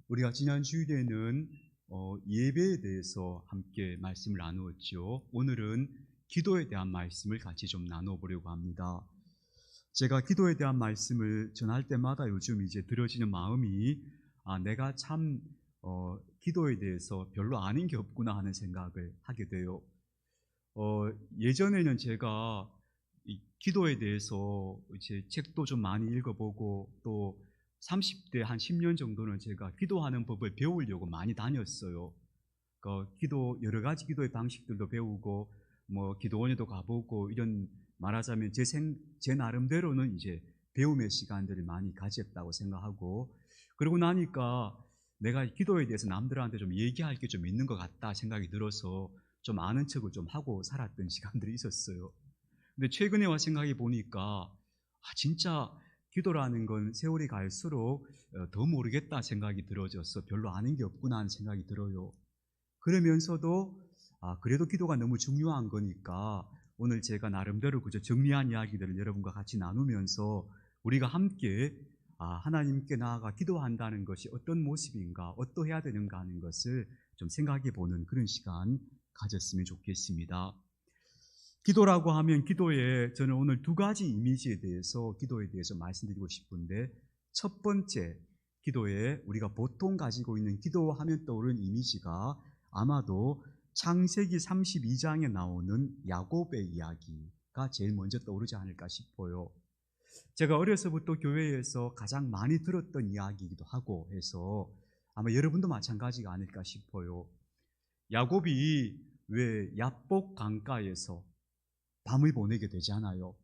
우리가 지난 주일에는 예배에 대해서 함께 말씀을 나누었죠. 오늘은 기도에 대한 말씀을 같이 좀 나눠보려고 합니다. 제가 기도에 대한 말씀을 전할 때마다 요즘 이제 들어지는 마음이 내가 참 기도에 대해서 별로 아는 게 없구나 하는 생각을 하게 돼요. 예전에는 제가 이 기도에 대해서 이제 책도 좀 많이 읽어보고 또 30대 한 10년 정도는 제가 기도하는 법을 배우려고 많이 다녔어요. 기도 여러 가지 기도의 방식들도 배우고 뭐 기도원에도 가보고 이런 말하자면 제 나름대로는 이제 배움의 시간들을 많이 가졌다고 생각하고 그러고 나니까 내가 기도에 대해서 남들한테 좀 얘기할 게 좀 있는 것 같다 생각이 들어서 좀 아는 척을 좀 하고 살았던 시간들이 있었어요. 근데 최근에 와 생각해 보니까 진짜 기도라는 건 세월이 갈수록 더 모르겠다 생각이 들어져서 별로 아는 게 없구나 하는 생각이 들어요. 그러면서도 그래도 기도가 너무 중요한 거니까 오늘 제가 나름대로 그저 정리한 이야기들을 여러분과 같이 나누면서 우리가 함께 하나님께 나아가 기도한다는 것이 어떤 모습인가, 어떠해야 되는가 하는 것을 좀 생각해 보는 그런 시간 가졌으면 좋겠습니다. 기도라고 하면 기도에 저는 오늘 두 가지 이미지에 대해서 기도에 대해서 말씀드리고 싶은데, 첫 번째 기도에 우리가 보통 가지고 있는 기도하면 떠오르는 이미지가 아마도 창세기 32장에 나오는 야곱의 이야기가 제일 먼저 떠오르지 않을까 싶어요. 제가 어려서부터 교회에서 가장 많이 들었던 이야기이기도 하고 해서 아마 여러분도 마찬가지가 아닐까 싶어요. 야곱이 왜 야복 강가에서 밤을 보내게 되잖아요.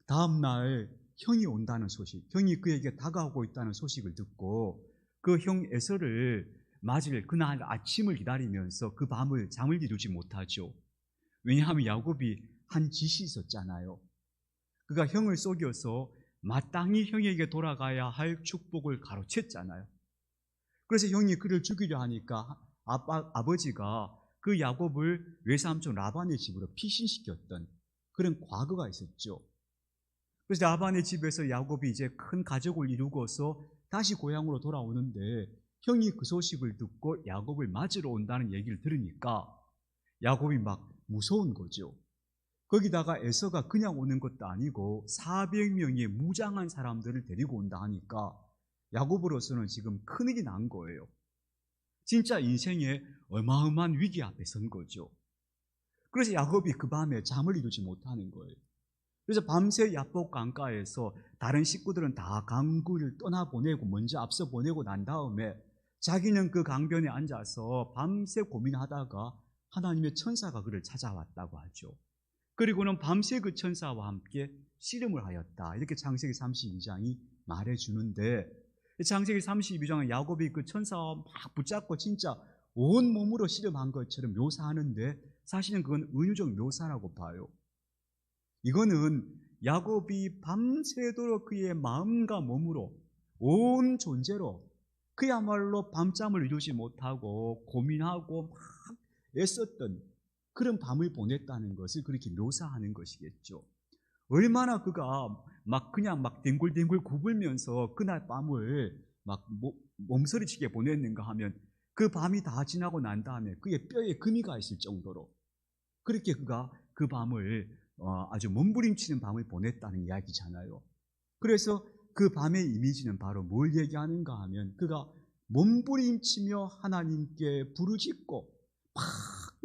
다음날 형이 온다는 소식, 형이 그에게 다가오고 있다는 소식을 듣고 그 형 에서를 맞을 그날 아침을 기다리면서 그 밤을 잠을 이루지 못하죠. 왜냐하면 야곱이 한 짓이 있었잖아요. 그가 형을 속여서 마땅히 형에게 돌아가야 할 축복을 가로챘잖아요. 그래서 형이 그를 죽이려 하니까 아버지가 그 야곱을 외삼촌 라반의 집으로 피신시켰던 그런 과거가 있었죠. 그래서 라반의 집에서 야곱이 이제 큰 가족을 이루고서 다시 고향으로 돌아오는데 형이 그 소식을 듣고 야곱을 맞으러 온다는 얘기를 들으니까 야곱이 막 무서운 거죠. 거기다가 에서가 그냥 오는 것도 아니고 400명의 무장한 사람들을 데리고 온다 하니까 야곱으로서는 지금 큰일이 난 거예요. 진짜 인생의 어마어마한 위기 앞에 선 거죠. 그래서 야곱이 그 밤에 잠을 이루지 못하는 거예요. 그래서 밤새 야복 강가에서 다른 식구들은 다 강구를 떠나보내고 먼저 앞서 보내고 난 다음에 자기는 그 강변에 앉아서 밤새 고민하다가 하나님의 천사가 그를 찾아왔다고 하죠. 그리고는 밤새 그 천사와 함께 씨름을 하였다. 이렇게 창세기 32장이 말해주는데, 창세기 32장은 야곱이 그 천사와 막 붙잡고 진짜 온 몸으로 씨름한 것처럼 묘사하는데 사실은 그건 은유적 묘사라고 봐요. 이거는 야곱이 밤새도록 그의 마음과 몸으로 온 존재로 그야말로 밤잠을 이루지 못하고 고민하고 막 애썼던 그런 밤을 보냈다는 것을 그렇게 묘사하는 것이겠죠. 얼마나 그가 그냥 뒹굴뒹굴 굽으면서 그날 밤을 몸서리치게 보냈는가 하면 그 밤이 다 지나고 난 다음에 그의 뼈에 금이 가 있을 정도로 그렇게 그가 그 밤을 아주 몸부림치는 밤을 보냈다는 이야기잖아요. 그래서 그 밤의 이미지는 바로 뭘 얘기하는가 하면 그가 몸부림치며 하나님께 부르짖고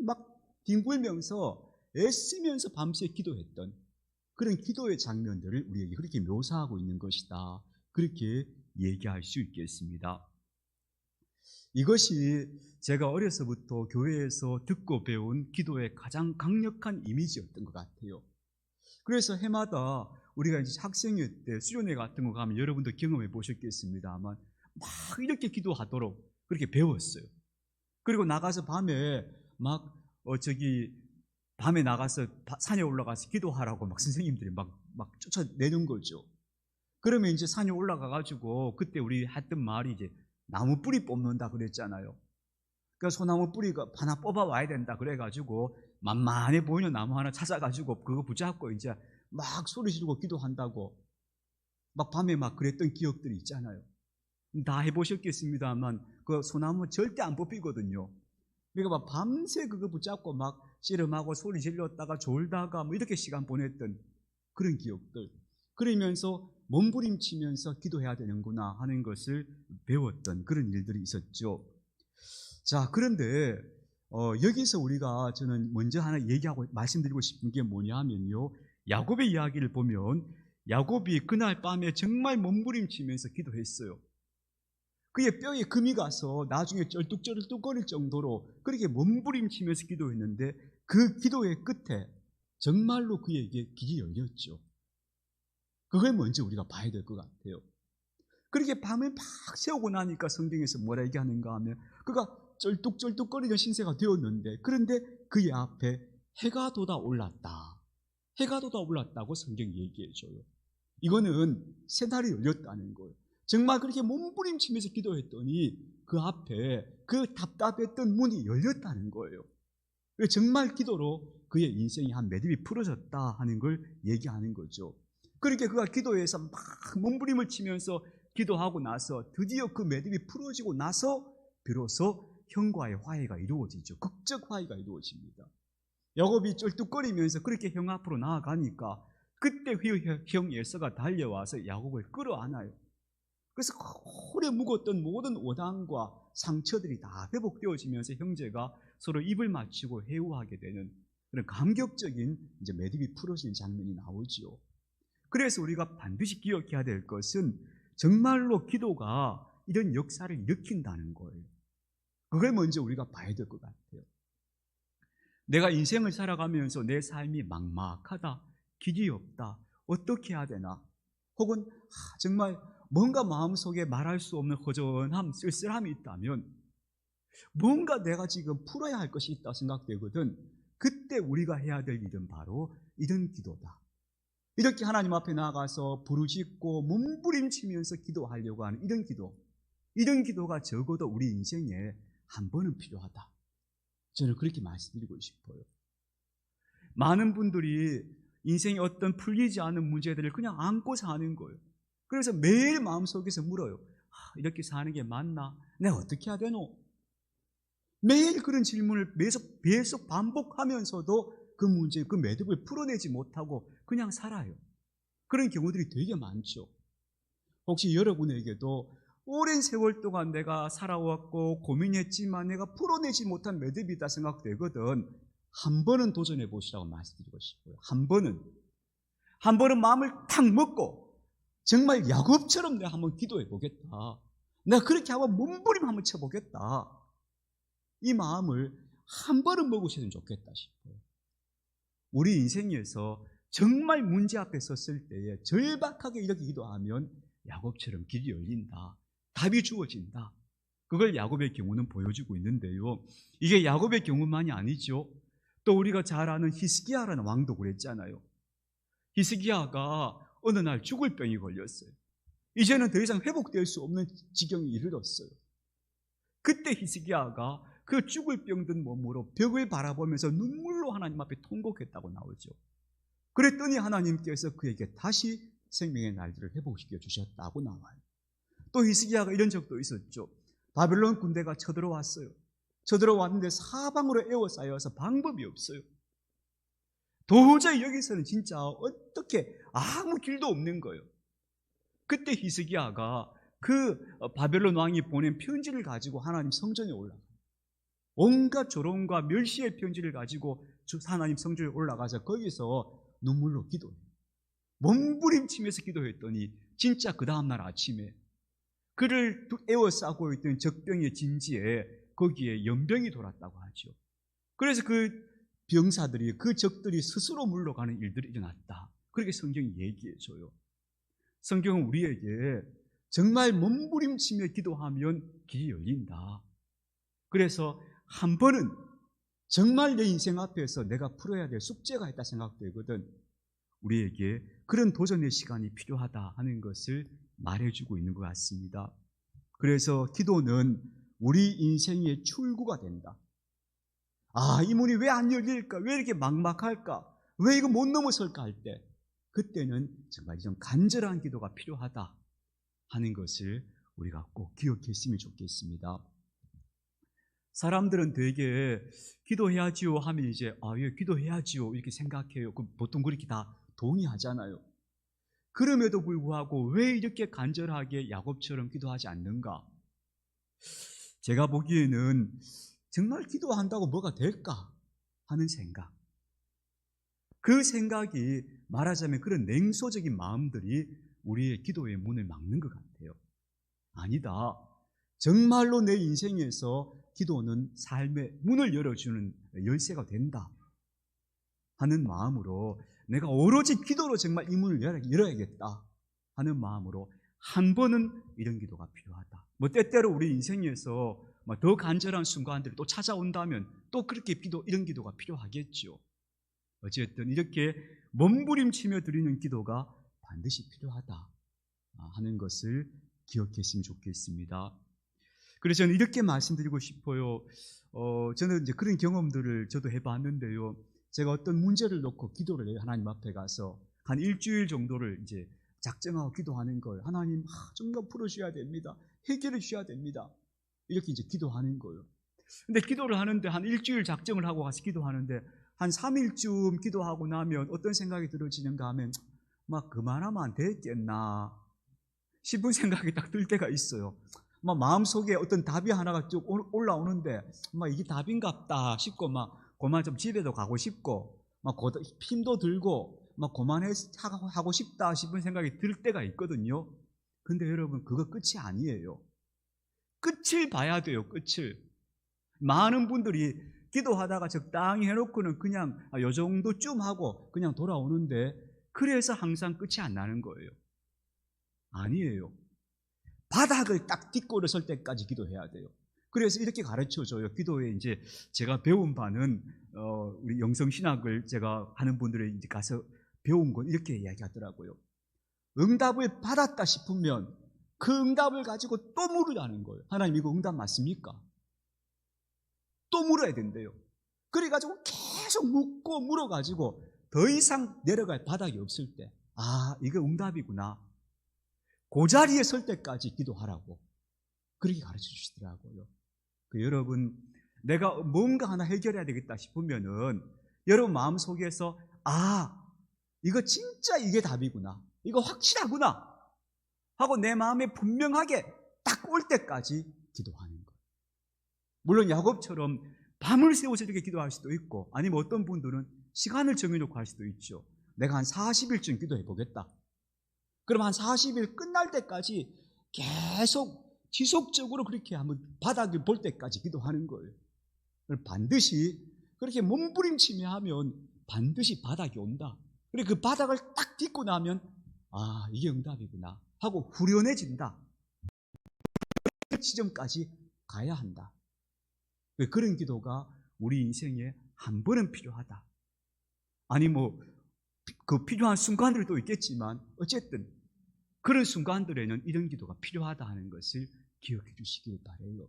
막 뒹굴면서 애쓰면서 밤새 기도했던 그런 기도의 장면들을 우리에게 그렇게 묘사하고 있는 것이다. 그렇게 얘기할 수 있겠습니다. 이것이 제가 어려서부터 교회에서 듣고 배운 기도의 가장 강력한 이미지였던 것 같아요. 그래서 해마다 우리가 이제 학생회 때 수련회 같은 거 가면 여러분도 경험해 보셨겠습니다만 막 이렇게 기도하도록 그렇게 배웠어요. 그리고 나가서 밤에 밤에 나가서 산에 올라가서 기도하라고 선생님들이 막 쫓아내는 거죠. 그러면 이제 산에 올라가가지고 그때 우리 했던 말이 이제 나무 뿌리 뽑는다 그랬잖아요. 그러니까 소나무 뿌리가 하나 뽑아와야 된다 그래가지고 만만해 보이는 나무 하나 찾아가지고 그거 붙잡고 이제 막 소리 지르고 기도한다고 밤에 그랬던 기억들이 있잖아요. 다 해보셨겠습니다만 그 소나무 절대 안 뽑히거든요. 그러니까 막 밤새 그거 붙잡고 막 씨름하고 소리 질렀다가 졸다가 뭐 이렇게 시간 보냈던 그런 기억들. 그러면서 몸부림치면서 기도해야 되는구나 하는 것을 배웠던 그런 일들이 있었죠. 자, 그런데 여기서 우리가 저는 먼저 하나 얘기하고 말씀드리고 싶은 게 뭐냐 하면요, 야곱의 이야기를 보면 야곱이 그날 밤에 정말 몸부림치면서 기도했어요. 그의 뼈에 금이 가서 나중에 쩔뚝쩔뚝거릴 정도로 그렇게 몸부림치면서 기도했는데 그 기도의 끝에 정말로 그에게 길이 열렸죠. 그걸 먼저 우리가 봐야 될 것 같아요. 그렇게 밤을 막 새우고 나니까 성경에서 뭐라 얘기하는가 하면 그가 쩔뚝쩔뚝거리던 신세가 되었는데, 그런데 그의 앞에 해가 돋아올랐다. 해가 돋아올랐다고 성경이 얘기해줘요. 이거는 새날이 열렸다는 거예요. 정말 그렇게 몸부림치면서 기도했더니 그 앞에 그 답답했던 문이 열렸다는 거예요. 정말 기도로 그의 인생이 한 매듭이 풀어졌다 하는 걸 얘기하는 거죠. 그렇게 그가 기도해서 막 몸부림을 치면서 기도하고 나서 드디어 그 매듭이 풀어지고 나서 비로소 형과의 화해가 이루어지죠. 극적 화해가 이루어집니다. 야곱이 쩔뚝거리면서 그렇게 형 앞으로 나아가니까 그때 형 에서가 달려와서 야곱을 끌어안아요. 그래서 오래 묵었던 모든 오당과 상처들이 다 회복되어지면서 형제가 서로 입을 맞추고 회유하게 되는 그런 감격적인 이제 매듭이 풀어지는 장면이 나오지요. 그래서 우리가 반드시 기억해야 될 것은 정말로 기도가 이런 역사를 일으킨다는 거예요. 그걸 먼저 우리가 봐야 될 것 같아요. 내가 인생을 살아가면서 내 삶이 막막하다, 길이 없다, 어떻게 해야 되나, 혹은 정말 뭔가 마음속에 말할 수 없는 허전함, 쓸쓸함이 있다면 뭔가 내가 지금 풀어야 할 것이 있다 생각되거든. 그때 우리가 해야 될 일은 바로 이런 기도다. 이렇게 하나님 앞에 나가서 부르짖고 몸부림치면서 기도하려고 하는 이런 기도가 적어도 우리 인생에 한 번은 필요하다. 저는 그렇게 말씀드리고 싶어요. 많은 분들이 인생에 어떤 풀리지 않은 문제들을 그냥 안고 사는 거예요. 그래서 매일 마음속에서 물어요. 이렇게 사는 게 맞나? 내가 어떻게 해야 되노? 매일 그런 질문을 계속 반복하면서도 그 문제, 그 매듭을 풀어내지 못하고 그냥 살아요. 그런 경우들이 되게 많죠. 혹시 여러분에게도 오랜 세월 동안 내가 살아왔고 고민했지만 내가 풀어내지 못한 매듭이 있다 생각되거든. 한 번은 도전해 보시라고 말씀드리고 싶어요. 한 번은 마음을 탁 먹고 정말 야곱처럼 내가 한번 기도해 보겠다. 내가 그렇게 한번 몸부림 한번 쳐보겠다. 이 마음을 한 번은 먹으시면 좋겠다 싶어요. 우리 인생에서 정말 문제 앞에 섰을 때에 절박하게 이렇게 기도하면 야곱처럼 길이 열린다. 답이 주어진다. 그걸 야곱의 경우는 보여주고 있는데요. 이게 야곱의 경우만이 아니죠. 또 우리가 잘 아는 히스기야라는 왕도 그랬잖아요. 히스기야가 어느 날 죽을 병이 걸렸어요. 이제는 더 이상 회복될 수 없는 지경에 이르렀어요. 그때 히스기야가 그 죽을 병든 몸으로 벽을 바라보면서 눈물로 하나님 앞에 통곡했다고 나오죠. 그랬더니 하나님께서 그에게 다시 생명의 날들을 회복시켜 주셨다고 나와요. 또 히스기야가 이런 적도 있었죠. 바벨론 군대가 쳐들어왔어요. 쳐들어왔는데 사방으로 에워싸여서 방법이 없어요. 도저히 여기서는 진짜 어떻게 아무 길도 없는 거예요. 그때 히스기야가 그 바벨론 왕이 보낸 편지를 가지고 하나님 성전에 올라가요. 온갖 조롱과 멸시의 편지를 가지고 하나님 성전에 올라가서 거기서 눈물로 기도해요. 몸부림치면서 기도했더니 진짜 그 다음날 아침에 그를 에워싸고 있던 적병의 진지에 거기에 연병이 돌았다고 하죠. 그래서 그 병사들이, 그 적들이 스스로 물러가는 일들이 일어났다. 그렇게 성경이 얘기해줘요. 성경은 우리에게 정말 몸부림치며 기도하면 길이 열린다. 그래서 한 번은 정말 내 인생 앞에서 내가 풀어야 될 숙제가 있다 생각되거든. 우리에게 그런 도전의 시간이 필요하다 하는 것을 말해주고 있는 것 같습니다. 그래서 기도는 우리 인생의 출구가 된다. 이 문이 왜 안 열릴까? 왜 이렇게 막막할까? 왜 이거 못 넘어설까 할 때, 그때는 정말 좀 간절한 기도가 필요하다 하는 것을 우리가 꼭 기억했으면 좋겠습니다. 사람들은 되게 기도해야지요 하면 이제 예, 기도해야지요 이렇게 생각해요. 보통 그렇게 다 동의하잖아요. 그럼에도 불구하고 왜 이렇게 간절하게 야곱처럼 기도하지 않는가? 제가 보기에는 정말 기도한다고 뭐가 될까 하는 생각. 그 생각이 말하자면 그런 냉소적인 마음들이 우리의 기도의 문을 막는 것 같아요. 아니다. 정말로 내 인생에서 기도는 삶의 문을 열어주는 열쇠가 된다 하는 마음으로 내가 오로지 기도로 정말 이 문을 열어야겠다 하는 마음으로 한 번은 이런 기도가 필요하다. 때때로 우리 인생에서 더 간절한 순간들이 또 찾아온다면 또 그렇게 이런 기도가 필요하겠죠. 어쨌든 이렇게 몸부림치며 드리는 기도가 반드시 필요하다 하는 것을 기억했으면 좋겠습니다. 그래서 저는 이렇게 말씀드리고 싶어요. 저는 이제 그런 경험들을 저도 해봤는데요. 제가 어떤 문제를 놓고 기도를 해요. 하나님 앞에 가서 한 일주일 정도를 이제 작정하고 기도하는 거예요. 하나님, 정말 풀어주셔야 됩니다. 해결해 주셔야 됩니다. 이렇게 이제 기도하는 거예요. 근데 기도를 하는데 한 일주일 작정을 하고 가서 기도하는데 한 3일쯤 기도하고 나면 어떤 생각이 들어지는가 하면 그만하면 안 되겠나 싶은 생각이 딱 들 때가 있어요. 마음속에 어떤 답이 하나가 쭉 올라오는데 이게 답인갑다 싶고 그만 좀 집에도 가고 싶고 힘도 들고 그만하고 싶다 싶은 생각이 들 때가 있거든요. 근데 여러분 그거 끝이 아니에요. 끝을 봐야 돼요. 끝을. 많은 분들이 기도하다가 적당히 해놓고는 그냥 요 정도쯤 하고 그냥 돌아오는데 그래서 항상 끝이 안 나는 거예요. 아니에요. 바닥을 딱 딛고 일어설 때까지 기도해야 돼요. 그래서 이렇게 가르쳐줘요. 기도에 이제 제가 배운 바는 우리 영성신학을 제가 하는 분들이 이제 가서 배운 건 이렇게 이야기하더라고요. 응답을 받았다 싶으면 그 응답을 가지고 또 물으라는 거예요. 하나님 이거 응답 맞습니까? 또 물어야 된대요. 그래가지고 계속 묻고 물어가지고 더 이상 내려갈 바닥이 없을 때 이거 응답이구나. 그 자리에 설 때까지 기도하라고 그렇게 가르쳐 주시더라고요. 여러분 내가 뭔가 하나 해결해야 되겠다 싶으면은 여러분 마음속에서 이거 진짜 이게 답이구나, 이거 확실하구나 하고 내 마음에 분명하게 딱 올 때까지 기도하는 거예요. 물론 야곱처럼 밤을 새워서 이렇게 기도할 수도 있고 아니면 어떤 분들은 시간을 정해놓고 할 수도 있죠. 내가 한 40일쯤 기도해 보겠다. 그럼 한 40일 끝날 때까지 계속 지속적으로 그렇게 한번 바닥을 볼 때까지 기도하는 거예요. 반드시 그렇게 몸부림치며 하면 반드시 바닥이 온다. 그리고 그 바닥을 딱 딛고 나면 이게 응답이구나 하고 후련해진다. 그 지점까지 가야 한다. 그런 기도가 우리 인생에 한 번은 필요하다. 아니 그 필요한 순간들도 있겠지만 어쨌든 그런 순간들에는 이런 기도가 필요하다 하는 것을 기억해 주시길 바라요.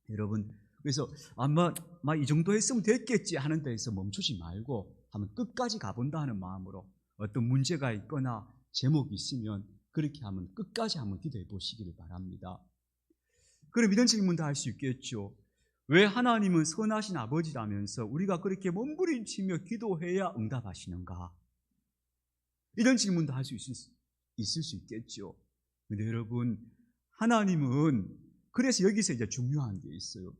여러분 그래서 아마 이 정도 했으면 됐겠지 하는 데에서 멈추지 말고 한번 끝까지 가본다 하는 마음으로 어떤 문제가 있거나 제목이 있으면 그렇게 하면 끝까지 한번 기도해 보시기를 바랍니다. 그럼 이런 질문도 할 수 있겠죠. 왜 하나님은 선하신 아버지라면서 우리가 그렇게 몸부림치며 기도해야 응답하시는가? 이런 질문도 할 수 있을 수 있겠죠. 근데 여러분 하나님은 그래서 여기서 이제 중요한 게 있어요.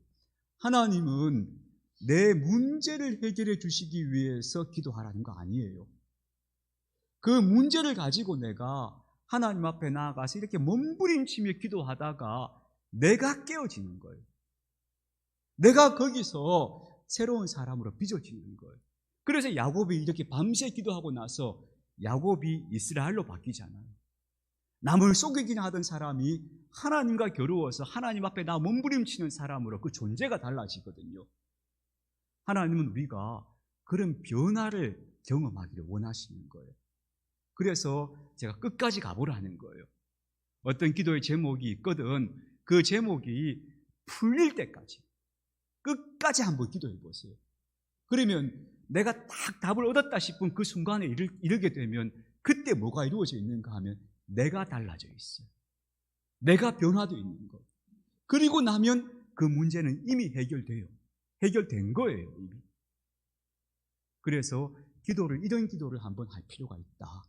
하나님은 내 문제를 해결해 주시기 위해서 기도하라는 거 아니에요. 그 문제를 가지고 내가 하나님 앞에 나아가서 이렇게 몸부림치며 기도하다가 내가 깨어지는 거예요. 내가 거기서 새로운 사람으로 빚어지는 거예요. 그래서 야곱이 이렇게 밤새 기도하고 나서 야곱이 이스라엘로 바뀌잖아요. 남을 속이긴 하던 사람이 하나님과 겨루어서 하나님 앞에 나 몸부림치는 사람으로 그 존재가 달라지거든요. 하나님은 우리가 그런 변화를 경험하기를 원하시는 거예요. 그래서 제가 끝까지 가보라는 거예요. 어떤 기도의 제목이 있거든. 그 제목이 풀릴 때까지 끝까지 한번 기도해 보세요. 그러면 내가 딱 답을 얻었다 싶은 그 순간에 이르게 되면 그때 뭐가 이루어져 있는가 하면 내가 달라져 있어요. 내가 변화되어 있는 것. 그리고 나면 그 문제는 이미 해결돼요. 해결된 거예요, 이미. 그래서 이런 기도를 한번 할 필요가 있다.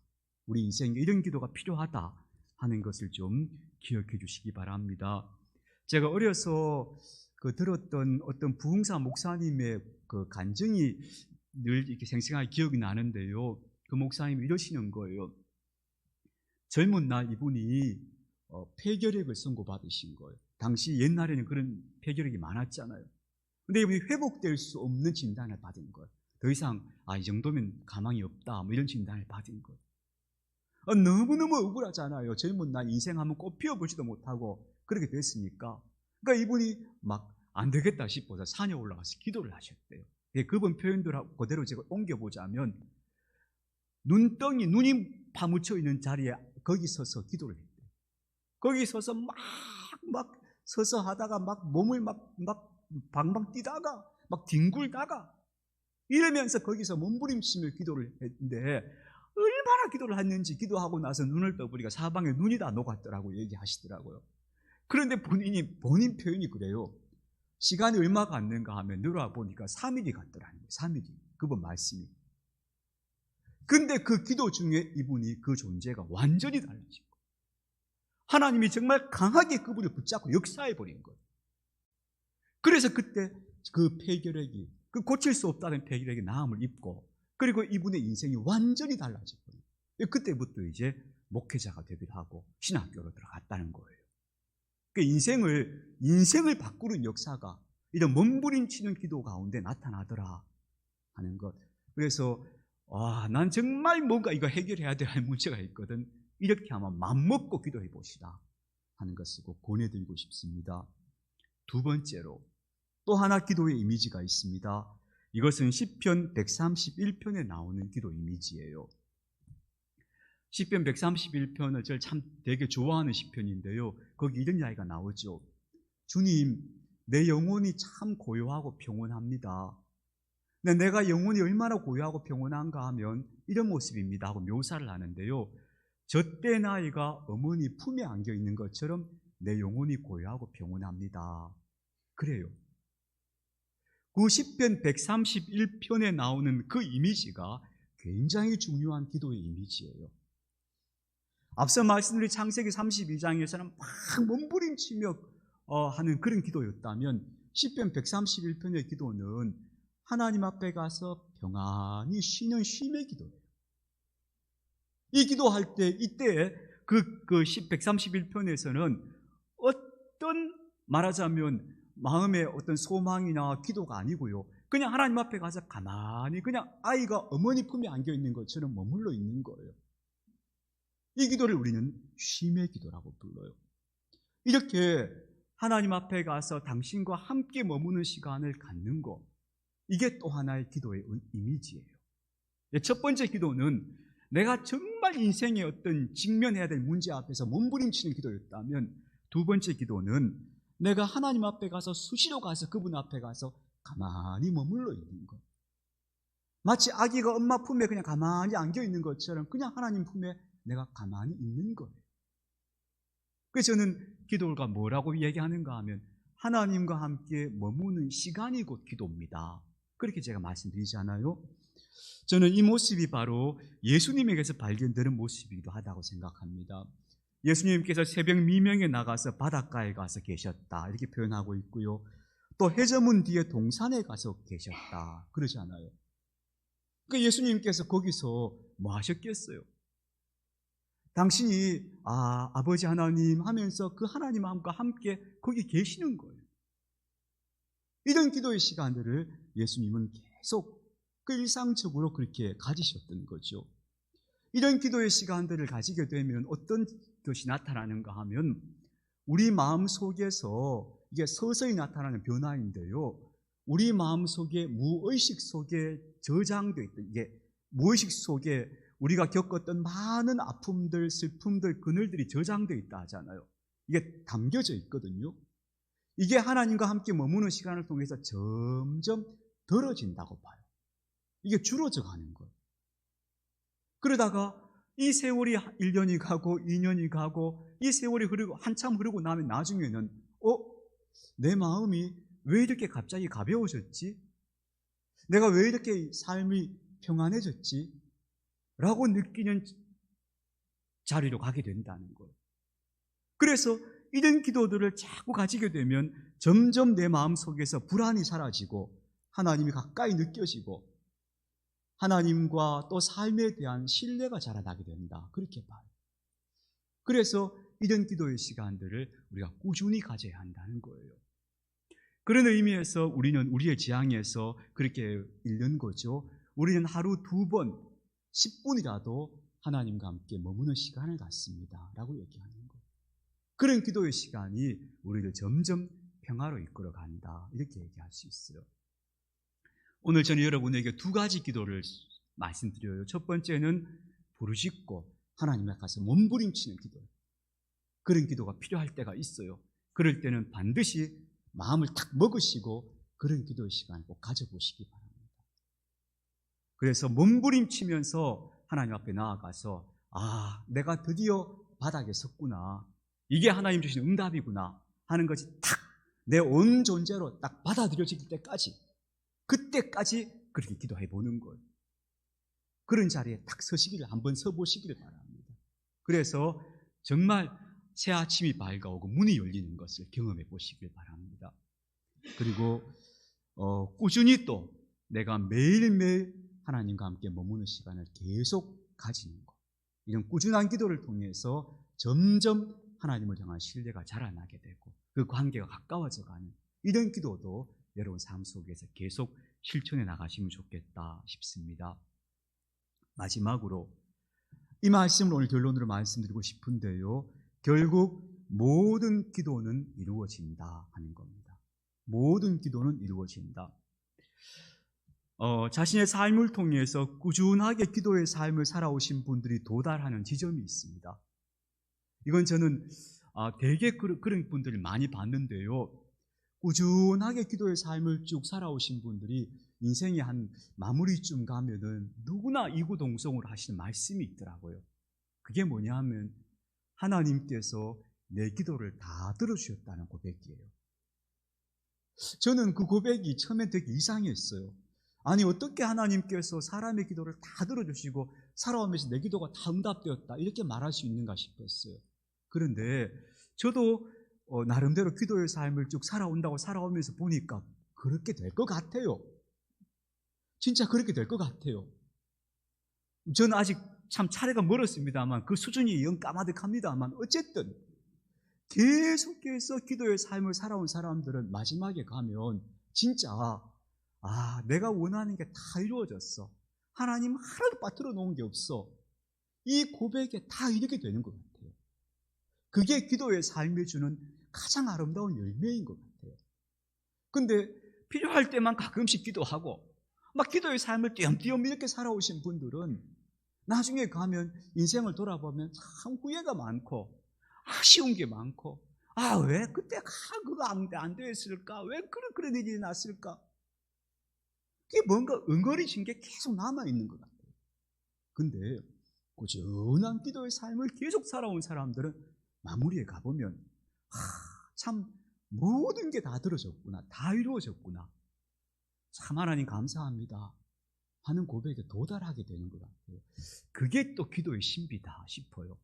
우리 인생에 이런 기도가 필요하다 하는 것을 좀 기억해 주시기 바랍니다. 제가 어려서 들었던 어떤 부흥사 목사님의 그 간증이 늘 이렇게 생생하게 기억이 나는데요. 그 목사님이 이러시는 거예요. 젊은 날 이분이 폐결핵을 선고받으신 거예요. 당시 옛날에는 그런 폐결핵이 많았잖아요. 근데 이분이 회복될 수 없는 진단을 받은 거예요. 더 이상 이 정도면 가망이 없다 뭐 이런 진단을 받은 거예요. 너무너무 억울하잖아요. 젊은 날 인생 한번 꽃 피워보지도 못하고 그렇게 됐으니까. 그러니까 이분이 막 안 되겠다 싶어서 산에 올라가서 기도를 하셨대요. 그분 표현들 그대로 제가 옮겨보자면 눈이 파묻혀 있는 자리에 거기 서서 기도를 했대요. 거기 서서 막 서서 하다가 막 몸을 막 방방 뛰다가 막 뒹굴다가 이러면서 거기서 몸부림치며 기도를 했는데 얼마나 기도를 했는지 기도하고 나서 눈을 떠보니까 사방에 눈이 다 녹았더라고 얘기하시더라고요. 그런데 본인 표현이 그래요. 시간이 얼마가 안 되는가 하면 늘어보니까 3일이 갔더라는 거예요. 3일이. 그분 말씀이. 근데 그 기도 중에 이분이 그 존재가 완전히 달라진 거예요. 하나님이 정말 강하게 그분을 붙잡고 역사해버린 거예요. 그래서 그때 그 폐결핵이, 그 고칠 수 없다는 폐결핵이 나음을 입고, 그리고 이분의 인생이 완전히 달라졌거든요. 그때부터 이제 목회자가 되기도 하고 신학교로 들어갔다는 거예요. 그 인생을 바꾸는 역사가 이런 몸부림치는 기도 가운데 나타나더라 하는 것. 그래서 난 정말 뭔가 이거 해결해야 될 문제가 있거든. 이렇게 하면 맘먹고 기도해 보시라 하는 것을 꼭 권해드리고 싶습니다. 두 번째로 또 하나 기도의 이미지가 있습니다. 이것은 시편 131편에 나오는 기도 이미지예요. 시편 131편을 저를 참 되게 좋아하는 시편인데요. 거기 이런 이야기가 나오죠. 주님, 내 영혼이 참 고요하고 평온합니다. 근데 내가 영혼이 얼마나 고요하고 평온한가 하면 이런 모습입니다 하고 묘사를 하는데요. 젖대 나이가 어머니 품에 안겨 있는 것처럼 내 영혼이 고요하고 평온합니다. 그래요. 그 시편 131편에 나오는 그 이미지가 굉장히 중요한 기도의 이미지예요. 앞서 말씀드린 창세기 32장에서는 막 몸부림치며 하는 그런 기도였다면 시편 131편의 기도는 하나님 앞에 가서 평안히 쉬는 쉼의 기도예요. 이 기도할 때 이때 그 131편에서는 어떤 말하자면 마음의 어떤 소망이나 기도가 아니고요. 그냥 하나님 앞에 가서 가만히 그냥 아이가 어머니 품에 안겨 있는 것처럼 머물러 있는 거예요. 이 기도를 우리는 쉼의 기도라고 불러요. 이렇게 하나님 앞에 가서 당신과 함께 머무는 시간을 갖는 것, 이게 또 하나의 기도의 이미지예요. 첫 번째 기도는 내가 정말 인생의 어떤 직면해야 될 문제 앞에서 몸부림치는 기도였다면, 두 번째 기도는 내가 하나님 앞에 가서 수시로 가서 그분 앞에 가서 가만히 머물러 있는 것. 마치 아기가 엄마 품에 그냥 가만히 안겨 있는 것처럼 그냥 하나님 품에 내가 가만히 있는 거예요. 그래서 저는 기도가 뭐라고 얘기하는가 하면 하나님과 함께 머무는 시간이 곧 기도입니다. 그렇게 제가 말씀드리잖아요. 저는 이 모습이 바로 예수님에게서 발견되는 모습이기도 하다고 생각합니다. 예수님께서 새벽 미명에 나가서 바닷가에 가서 계셨다 이렇게 표현하고 있고요. 또 해저문 뒤에 동산에 가서 계셨다 그러잖아요. 그 예수님께서 거기서 뭐 하셨겠어요? 당신이 아버지 하나님 하면서 그 하나님과 함께 거기 계시는 거예요. 이런 기도의 시간들을 예수님은 계속 그 일상적으로 그렇게 가지셨던 거죠. 이런 기도의 시간들을 가지게 되면 어떤 것이 나타나는가 하면 우리 마음 속에서 이게 서서히 나타나는 변화인데요. 우리 마음 속에 무의식 속에 저장되어 있던 이게 무의식 속에 우리가 겪었던 많은 아픔들, 슬픔들, 그늘들이 저장되어 있다 하잖아요. 이게 담겨져 있거든요. 이게 하나님과 함께 머무는 시간을 통해서 점점 덜어진다고 봐요. 이게 줄어져 가는 거예요. 그러다가 이 세월이 1년이 가고 2년이 가고 이 세월이 흐르고 한참 흐르고 나면 나중에는 내 마음이 왜 이렇게 갑자기 가벼워졌지? 내가 왜 이렇게 삶이 평안해졌지? 라고 느끼는 자리로 가게 된다는 거예요. 그래서 이런 기도들을 자꾸 가지게 되면 점점 내 마음속에서 불안이 사라지고 하나님이 가까이 느껴지고 하나님과 또 삶에 대한 신뢰가 자라나게 된다. 그렇게 봐요. 그래서 이런 기도의 시간들을 우리가 꾸준히 가져야 한다는 거예요. 그런 의미에서 우리는 우리의 지향에서 그렇게 읽는 거죠. 우리는 하루 2번 10분이라도 하나님과 함께 머무는 시간을 갖습니다 라고 얘기하는 거예요. 그런 기도의 시간이 우리를 점점 평화로 이끌어 간다, 이렇게 얘기할 수 있어요. 오늘 저는 여러분에게 2가지 기도를 말씀드려요. 첫 번째는 부르짖고 하나님 앞에 가서 몸부림치는 기도예요. 그런 기도가 필요할 때가 있어요. 그럴 때는 반드시 마음을 탁 먹으시고 그런 기도의 시간을 꼭 가져보시기 바랍니다. 그래서 몸부림치면서 하나님 앞에 나아가서 내가 드디어 바닥에 섰구나, 이게 하나님 주신 응답이구나 하는 것이 탁 내 온 존재로 딱 받아들여질 때까지, 그때까지 그렇게 기도해 보는 거예요. 그런 자리에 딱 서시기를, 한번 서보시기를 바랍니다. 그래서 정말 새 아침이 밝아오고 문이 열리는 것을 경험해 보시길 바랍니다. 그리고 꾸준히 또 내가 매일매일 하나님과 함께 머무는 시간을 계속 가지는 것, 이런 꾸준한 기도를 통해서 점점 하나님을 향한 신뢰가 자라나게 되고 그 관계가 가까워져가는 이런 기도도 여러분 삶 속에서 계속 실천해 나가시면 좋겠다 싶습니다. 마지막으로 이 말씀을 오늘 결론으로 말씀드리고 싶은데요, 결국 모든 기도는 이루어진다 하는 겁니다. 모든 기도는 이루어진다. 자신의 삶을 통해서 꾸준하게 기도의 삶을 살아오신 분들이 도달하는 지점이 있습니다. 이건 저는 되게 그런 분들을 많이 봤는데요, 꾸준하게 기도의 삶을 쭉 살아오신 분들이 인생의 한 마무리쯤 가면은 누구나 이구동성으로 하시는 말씀이 있더라고요. 그게 뭐냐 하면 하나님께서 내 기도를 다 들어주셨다는 고백이에요. 저는 그 고백이 처음에 되게 이상했어요. 아니, 어떻게 하나님께서 사람의 기도를 다 들어주시고 살아오면서 내 기도가 다 응답되었다, 이렇게 말할 수 있는가 싶었어요. 그런데 저도 나름대로 기도의 삶을 쭉 살아오면서 보니까 그렇게 될 것 같아요. 진짜 그렇게 될 것 같아요. 저는 아직 참 차례가 멀었습니다만 그 수준이 영 까마득합니다만 어쨌든 계속해서 기도의 삶을 살아온 사람들은 마지막에 가면 진짜 내가 원하는 게 다 이루어졌어, 하나님 하나도 빠뜨려 놓은 게 없어, 이 고백에 다 이렇게 되는 것 같아요. 그게 기도의 삶에 주는 가장 아름다운 열매인 것 같아요. 근데 필요할 때만 가끔씩 기도하고 막 기도의 삶을 띄엄띄엄 이렇게 살아오신 분들은 나중에 가면 인생을 돌아보면 참 후회가 많고 아쉬운 게 많고, 왜 그때 그거 안 됐을까, 왜 그런 일이 났을까, 그게 뭔가 응어리진 게 계속 남아있는 것 같아요. 근데 꾸준한 기도의 삶을 계속 살아온 사람들은 마무리에 가보면 참 모든 게 다 들어졌구나, 다 이루어졌구나, 참 하나님 감사합니다 하는 고백에 도달하게 되는 것 같아요. 그게 또 기도의 신비다 싶어요.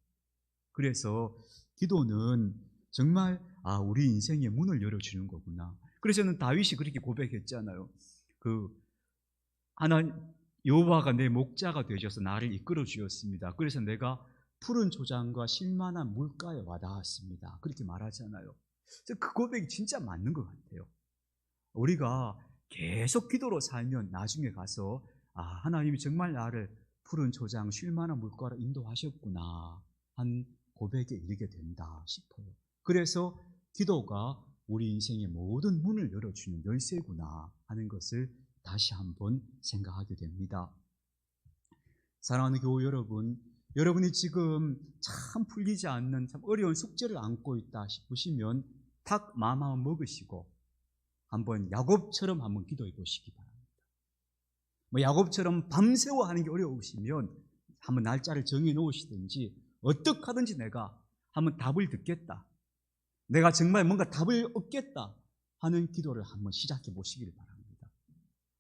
그래서 기도는 정말 우리 인생의 문을 열어주는 거구나. 그래서 저는 다윗이 그렇게 고백했잖아요. 여호와가 내 목자가 되셔서 나를 이끌어 주셨습니다. 그래서 내가 푸른 초장과 쉴만한 물가에 와닿았습니다. 그렇게 말하잖아요. 그 고백이 진짜 맞는 것 같아요. 우리가 계속 기도로 살면 나중에 가서 하나님이 정말 나를 푸른 초장, 쉴만한 물가로 인도하셨구나 한 고백에 이르게 된다 싶어요. 그래서 기도가 우리 인생의 모든 문을 열어주는 열쇠구나 하는 것을 다시 한번 생각하게 됩니다. 사랑하는 교우 여러분, 여러분이 지금 참 풀리지 않는 참 어려운 숙제를 안고 있다 싶으시면 딱 마음 한번 먹으시고 한번 야곱처럼 한번 기도해 보시기 바랍니다. 야곱처럼 밤새워 하는 게 어려우시면 한번 날짜를 정해 놓으시든지 어떻게 하든지 내가 한번 답을 듣겠다, 내가 정말 뭔가 답을 얻겠다 하는 기도를 한번 시작해 보시길 바랍니다.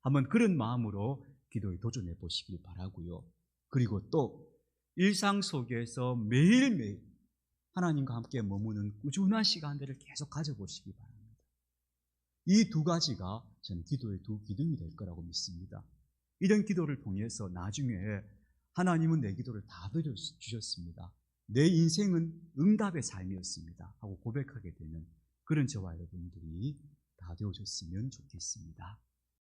한번 그런 마음으로 기도에 도전해 보시길 바라고요. 그리고 또 일상 속에서 매일매일 하나님과 함께 머무는 꾸준한 시간들을 계속 가져보시기 바랍니다. 이 두 가지가 저는 기도의 두 기둥이 될 거라고 믿습니다. 이런 기도를 통해서 나중에 하나님은 내 기도를 다 들어주셨습니다, 내 인생은 응답의 삶이었습니다 하고 고백하게 되는 그런 저와 여러분들이 다 되어줬으면 좋겠습니다.